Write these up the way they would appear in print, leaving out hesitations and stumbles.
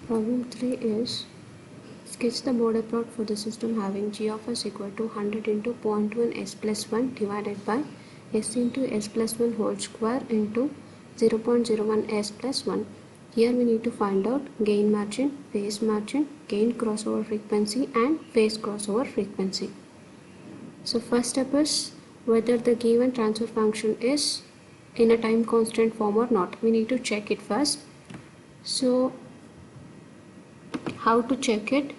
Problem 3 is sketch the border plot for the system having g of s equal to 100 into 0.1 s plus 1 divided by s into s plus 1 whole square into 0.01 s plus 1. Here we need to find out gain margin, gain crossover frequency and phase crossover frequency. So first step is whether the given transfer function is in a time constant form or not. We need to check it first. So how to check it?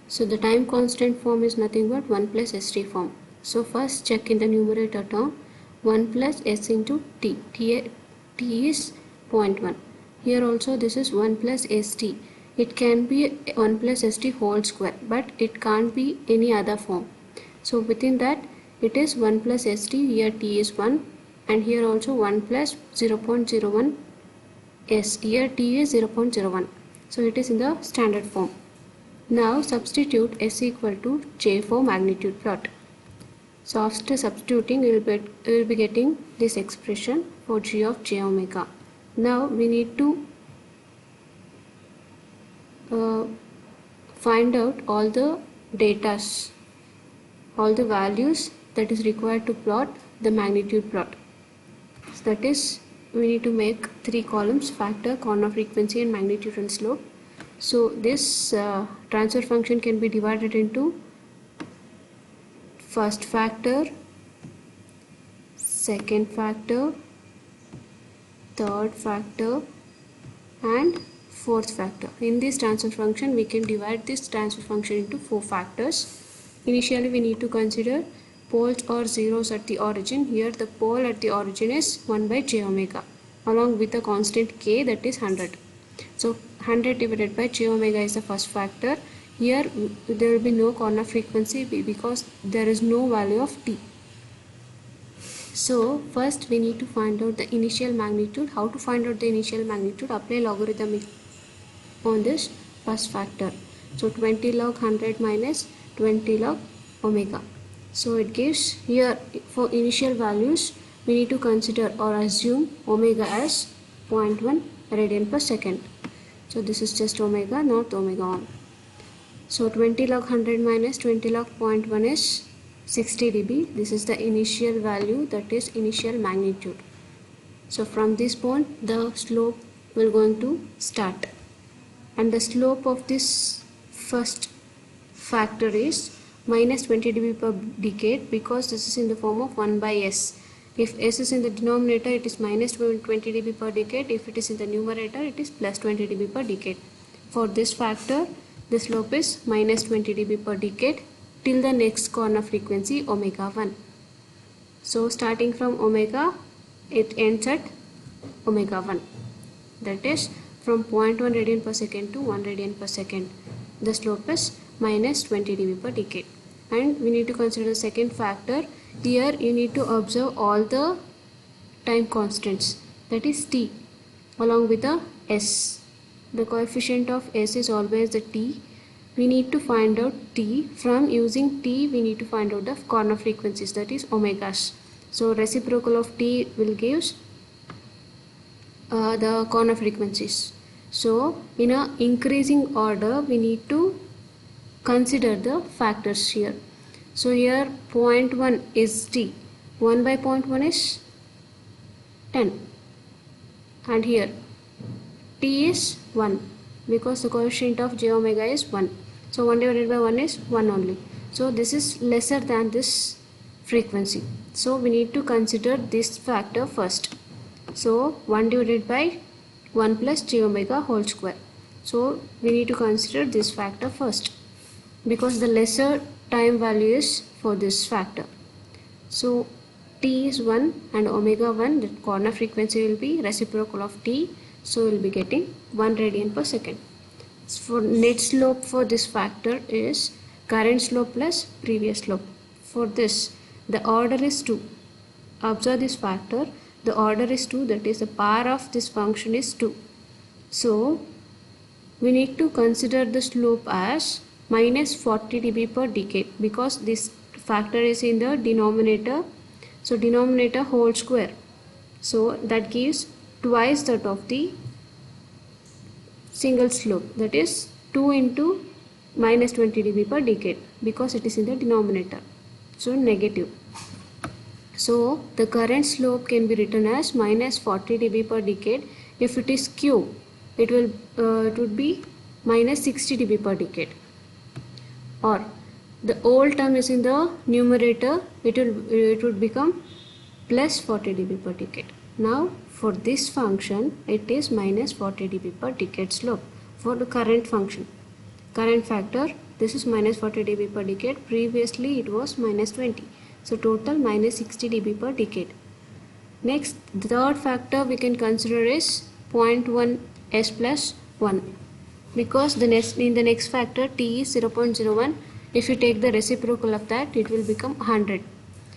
So the time constant form is nothing but 1 plus st form. So first check in the numerator term 1 plus s into t. T is 0.1. Here also this is 1 plus st. It can be 1 plus st whole square, but it can't be any other form. So within that it is 1 plus st. Here t is 1 and here also 1 plus 0.01 s. Here t is 0.01. So it is in the standard form. Now substitute s equal to j for magnitude plot. So after substituting we will be getting this expression for g of j omega. Now we need to find out all the datas, all the values that is required to plot the magnitude plot. So that is, we need to make 3 columns: factor, corner frequency and magnitude and slope. So this transfer function can be divided into first factor, second factor, third factor and fourth factor. In this transfer function we can divide this transfer function into 4 factors. Initially we need to consider poles or zeros at the origin. Here the pole at the origin is 1 by j omega along with a constant k, that is 100. So 100 divided by j omega is the first factor. Here there will be no corner frequency because there is no value of t. So first we need to find out the initial magnitude. How to find out the initial magnitude? Apply logarithm on this first factor. So 20 log 100 minus 20 log omega. So it gives, here for initial values we need to consider or assume omega as 0.1 radian per second. So this is just omega, not omega 1. So 20 log 100 minus 20 log 0.1 is 60 dB. This is the initial value, that is initial magnitude. So from this point the slope will going to start, and the slope of this first factor is minus 20 dB per decade because this is in the form of 1 by s. If s is in the denominator it is minus 20 dB per decade. If it is in the numerator it is plus 20 dB per decade. For this factor the slope is minus 20 dB per decade till the next corner frequency omega 1. So starting from omega it ends at omega 1, that is from 0.1 radian per second to 1 radian per second. The slope is minus 20 dB per decade. And we need to consider the second factor. Here you need to observe all the time constants, that is t, along with the s. The coefficient of s is always the t. We need to find out t. From using t we need to find out the corner frequencies, that is omegas. So reciprocal of t will give the corner frequencies. So in a increasing order we need to consider the factors here. So here 0.1 is t, 1 by 0.1 is 10, and here t is 1 because the coefficient of j omega is 1. So 1 divided by 1 is 1 only. So this is lesser than this frequency. So we need to consider this factor first. So 1 divided by 1 plus j omega whole square. So we need to consider this factor first because the lesser time value is for this factor. So t is 1 and omega 1, the corner frequency will be reciprocal of t. So we will be getting 1 radian per second. For net slope for this factor is current slope plus previous slope. For this the order is 2. Observe this factor, the order is 2, that is the power of this function is 2. So we need to consider the slope as minus 40 dB per decade because this factor is in the denominator. So denominator whole square. So that gives twice that of the single slope, that is 2 into minus 20 dB per decade, because it is in the denominator, so negative. So the current slope can be written as minus 40 dB per decade. If it is Q, it would be minus 60 dB per decade. Or the old term is in the numerator, it would become plus 40 dB per decade. Now for this function, it is minus 40 dB per decade slope for the current function. Current factor, this is minus 40 dB per decade. Previously it was minus 20. So total minus 60 dB per decade. Next, the third factor we can consider is 0.1 s plus 1, because in the next factor t is 0.01. If you take the reciprocal of that, it will become 100.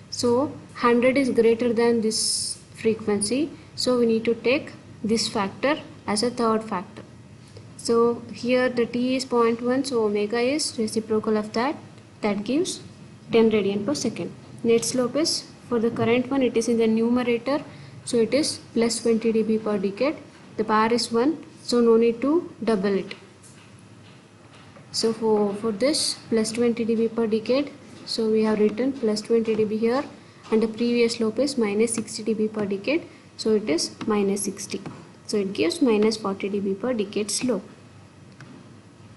So 100 is greater than this frequency, so we need to take this factor as a third factor. So here the t is 0.1, so omega is reciprocal of that, that gives 10 radian per second. Net slope is, for the current one, it is in the numerator, so it is plus 20 dB per decade. The power is 1, so no need to double it. So for this plus 20 dB per decade, so we have written plus 20 dB here, and the previous slope is minus 60 dB per decade, so it is minus 60. So it gives minus 40 dB per decade slope.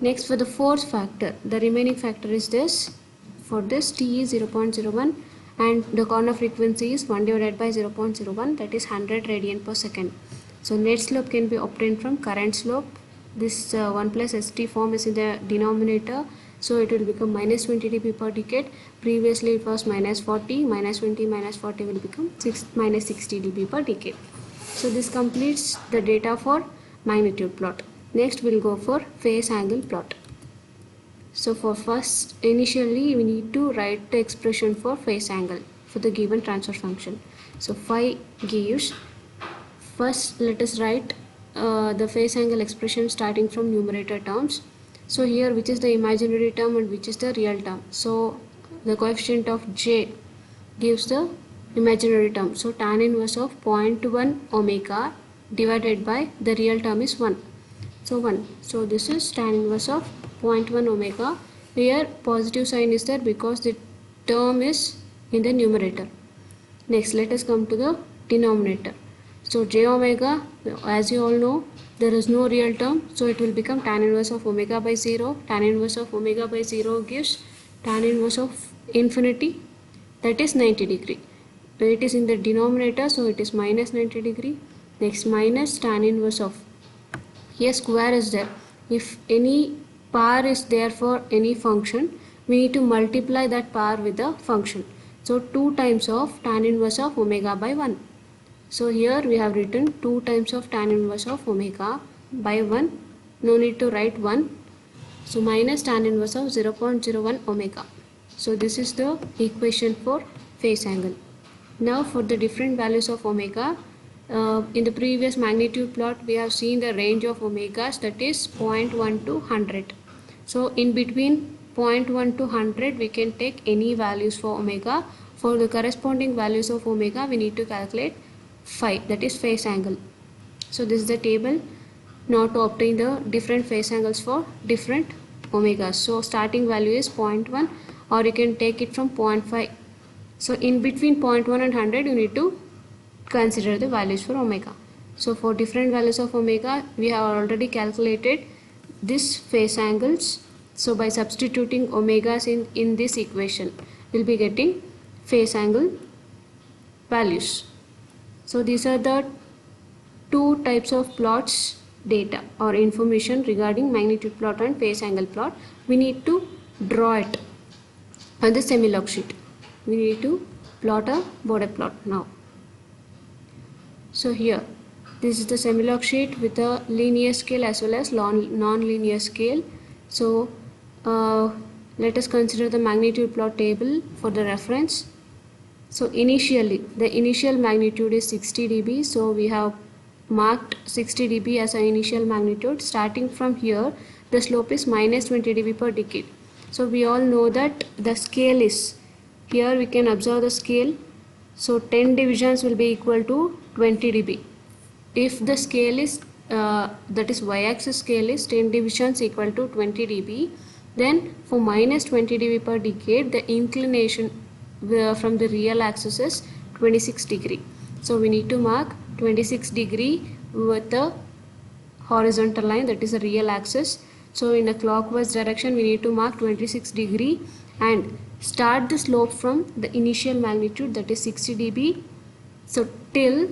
Next, for the fourth factor, the remaining factor is this. For this, t is 0.01 and the corner frequency is 1 divided by 0.01, that is 100 radian per second. So net slope can be obtained from current slope. This 1 plus st form is in the denominator, so it will become minus 20 dB per decade. Previously it was minus 40, minus 20 minus 40 will become minus 60 dB per decade. So this completes the data for magnitude plot. Next we'll go for phase angle plot. So for first, initially we need to write the expression for phase angle for the given transfer function. So phi gives, first let us write the phase angle expression starting from numerator terms. So here, which is the imaginary term and which is the real term. So the coefficient of j gives the imaginary term. So tan inverse of 0.1 omega divided by the real term is 1. So 1. So this is tan inverse of 0.1 omega. Here positive sign is there because the term is in the numerator. Next, let us come to the denominator. So j omega, as you all know, there is no real term, so it will become tan inverse of omega by 0. Tan inverse of omega by 0 gives tan inverse of infinity, that is 90 degree. It is in the denominator, so it is minus 90 degree. Next, minus tan inverse of, here square is there. If any power is there for any function, we need to multiply that power with the function. So 2 times of tan inverse of omega by 1. So here we have written 2 times of tan inverse of omega by 1. No need to write 1. So minus tan inverse of 0.01 omega. So this is the equation for phase angle. Now for the different values of omega, in the previous magnitude plot we have seen the range of omegas, that is 0.1 to 100. So in between 0.1 to 100 we can take any values for omega. For the corresponding values of omega we need to calculate phi, that is phase angle. So this is the table now to obtain the different phase angles for different omegas. So starting value is 0.1, or you can take it from 0.5. So in between 0.1 and 100 you need to consider the values for omega. So for different values of omega we have already calculated this phase angles. So by substituting omegas in this equation, we'll be getting phase angle values. So these are the 2 types of plots data or information regarding magnitude plot and phase angle plot. We need to draw it on the semi-log sheet. We need to plot a border plot now. So here, this is the semi-log sheet with a linear scale as well as non-linear scale. So let us consider the magnitude plot table for the reference. So initially, the initial magnitude is 60 dB. So we have marked 60 dB as an initial magnitude. Starting from here, the slope is minus 20 dB per decade. So we all know that the scale is, here we can observe the scale. So 10 divisions will be equal to 20 dB. If the scale is that is y-axis scale is 10 divisions equal to 20 dB. Then for minus 20 dB per decade, the inclination from the real axis is 26 degree. So we need to mark 26 degree with the horizontal line, that is the real axis. So in a clockwise direction we need to mark 26 degree and start the slope from the initial magnitude, that is 60 dB. So till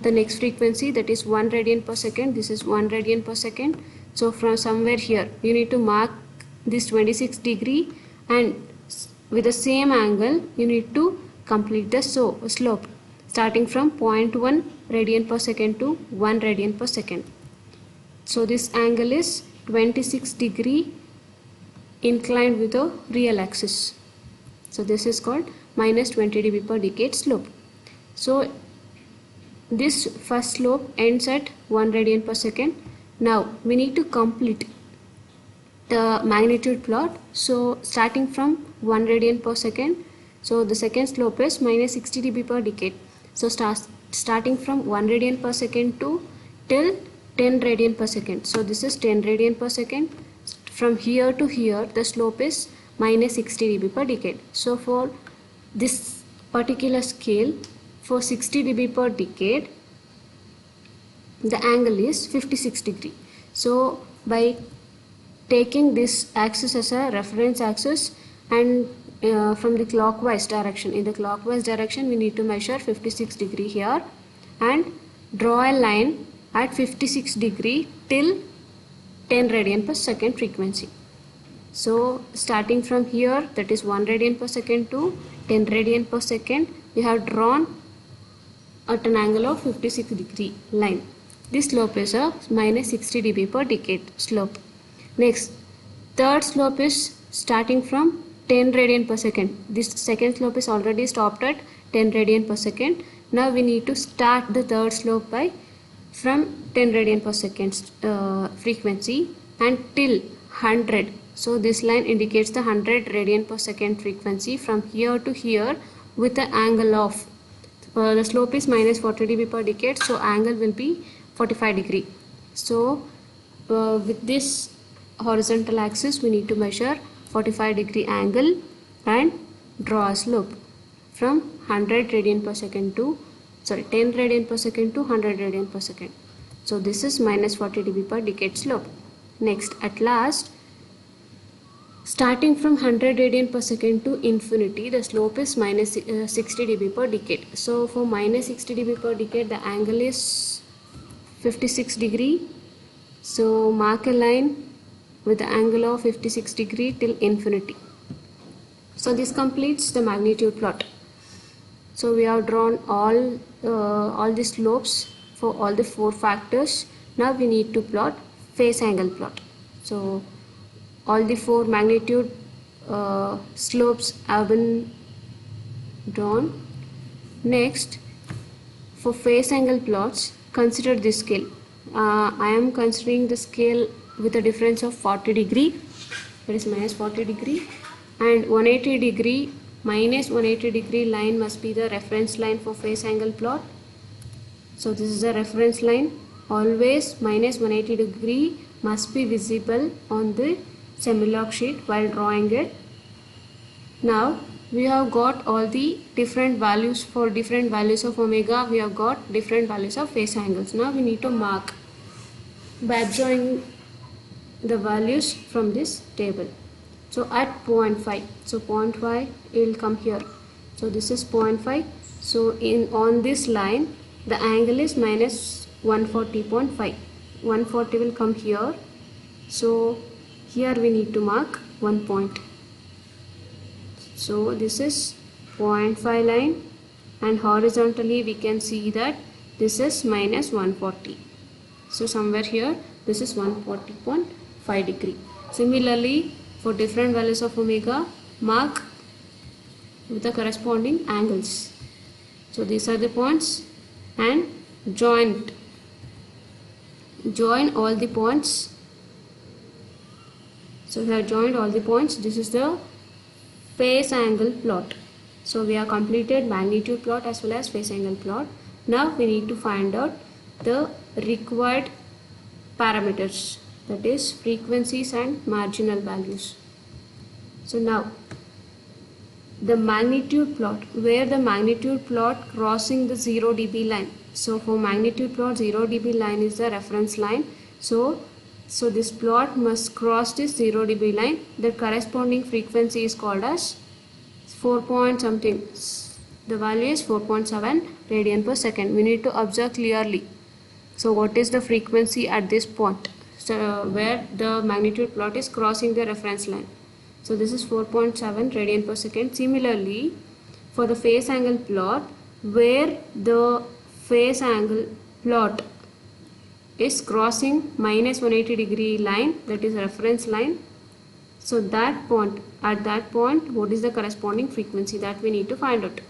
the next frequency, that is 1 radian per second, this is 1 radian per second. So from somewhere here you need to mark this 26 degree and with the same angle you need to complete the slope starting from 0.1 radian per second to 1 radian per second. So this angle is 26 degree inclined with the real axis. So this is called minus 20 dB per decade slope. So this first slope ends at 1 radian per second. Now we need to complete the magnitude plot. So starting from 1 radian per second, so the second slope is minus 60 dB per decade. So starting from 1 radian per second to till 10 radian per second. So this is 10 radian per second. From here to here the slope is minus 60 dB per decade. So for this particular scale, for 60 dB per decade, the angle is 56 degree. So by taking this axis as a reference axis and from the clockwise direction, in the clockwise direction we need to measure 56 degree here and draw a line at 56 degree till 10 radian per second frequency. So starting from here, that is 1 radian per second to 10 radian per second, we have drawn at an angle of 56 degree line. This slope is a minus 60 dB per decade slope. Next, third slope is starting from 10 radian per second. This second slope is already stopped at 10 radian per second. Now we need to start the third slope by from 10 radian per second frequency and till 100. So this line indicates the 100 radian per second frequency from here to here with the angle of the slope is minus 40 dB per decade, so angle will be 45 degree. So with this horizontal axis we need to measure 45 degree angle and draw a slope from 100 radian per second to 10 radian per second to 100 radian per second. So this is minus 40 dB per decade slope. Next, at last, starting from 100 radian per second to infinity, the slope is minus 60 dB per decade. So for minus 60 dB per decade, the angle is 56 degree. So mark a line with the angle of 56 degree till infinity. So this completes the magnitude plot. So we have drawn all the slopes for all the four factors. Now we need to plot phase angle plot. So all the four magnitude slopes have been drawn. Next, for phase angle plots, consider this scale. I am considering the scale with a difference of 40 degree, that is minus 40 degree, and 180 degree minus 180 degree line must be the reference line for phase angle plot. So this is a reference line. Always minus 180 degree must be visible on the semi-log sheet while drawing it. Now we have got all the different values. For different values of omega we have got different values of phase angles. Now we need to mark by observing the values from this table. So at 0.5, so 0.5 it will come here. So this is 0.5. So on this line the angle is minus 140.5. 140 will come here. So here we need to mark 1 point. So this is 0.5 line, and horizontally we can see that this is minus 140. So somewhere here this is 140.5 degree. Similarly, for different values of omega, mark with the corresponding angles. So these are the points, and join all the points. So we have joined all the points. This is the phase angle plot. So we have completed magnitude plot as well as phase angle plot. Now we need to find out the required parameters, that is frequencies and marginal values. So now the magnitude plot, where the magnitude plot crossing the 0 dB line. So for magnitude plot, 0 dB line is the reference line. So this plot must cross this 0 dB line. The corresponding frequency is called as 4 point something. The value is 4.7 radian per second. We need to observe clearly. So what is the frequency at this point? So where the magnitude plot is crossing the reference line. So this is 4.7 radian per second. Similarly, for the phase angle plot, where the phase angle plot is crossing minus 180 degree line, that is reference line. So that point, at that point, what is the corresponding frequency, that we need to find out.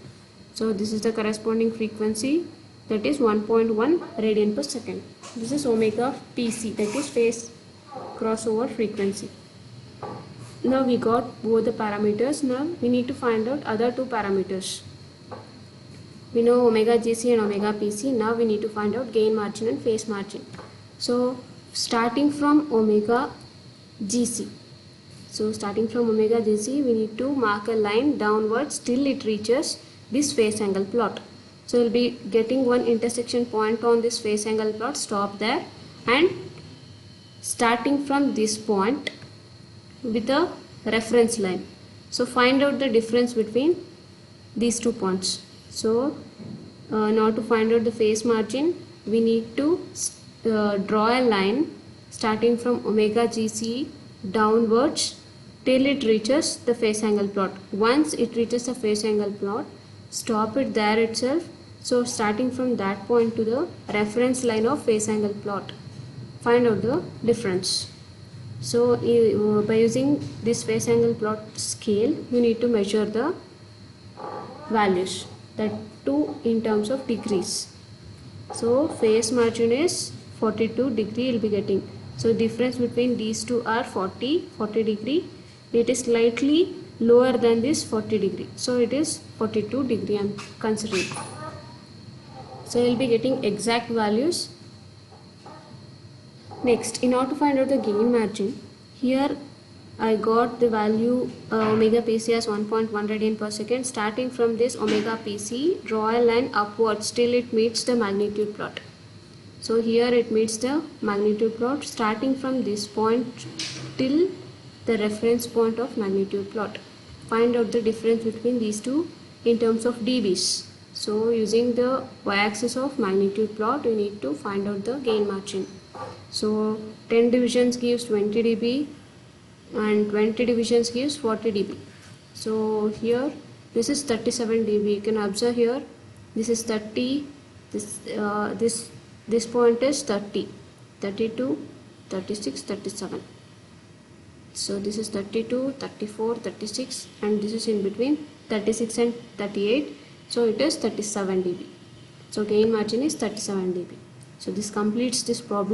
So this is the corresponding frequency, that is 1.1 radian per second. This is omega of PC, that is phase crossover frequency. Now we got both the parameters. Now we need to find out other two parameters. We know omega GC and omega PC. Now we need to find out gain margin and phase margin. So starting from omega GC. So starting from omega GC, we need to mark a line downwards till it reaches this phase angle plot. So we'll be getting one intersection point on this phase angle plot. Stop there, and starting from this point with a reference line. So find out the difference between these 2 points. So now to find out the phase margin, we need to draw a line starting from omega GC downwards till it reaches the phase angle plot. Once it reaches the phase angle plot, stop it there itself. So starting from that point to the reference line of phase angle plot, find out the difference. So by using this phase angle plot scale, you need to measure the values, that too in terms of degrees. So phase margin is 42 degree you'll be getting. So difference between these two are 40 degree. It is slightly lower than this 40 degree. So it is 42 degree I am considering. So you'll be getting exact values. Next, in order to find out the gain margin, here I got the value omega PC as 1.1 radian per second. Starting from this omega PC, draw a line upwards till it meets the magnitude plot. So here it meets the magnitude plot, starting from this point till the reference point of magnitude plot. Find out the difference between these two in terms of dBs. So using the y-axis of magnitude plot, you need to find out the gain margin. So 10 divisions gives 20 dB and 20 divisions gives 40 dB. So here this is 37 dB. You can observe here this is 30, this point is 30, 32, 36, 37. So this is 32, 34, 36, and this is in between 36 and 38. So it is 37 dB. So gain margin is 37 dB. So this completes this problem.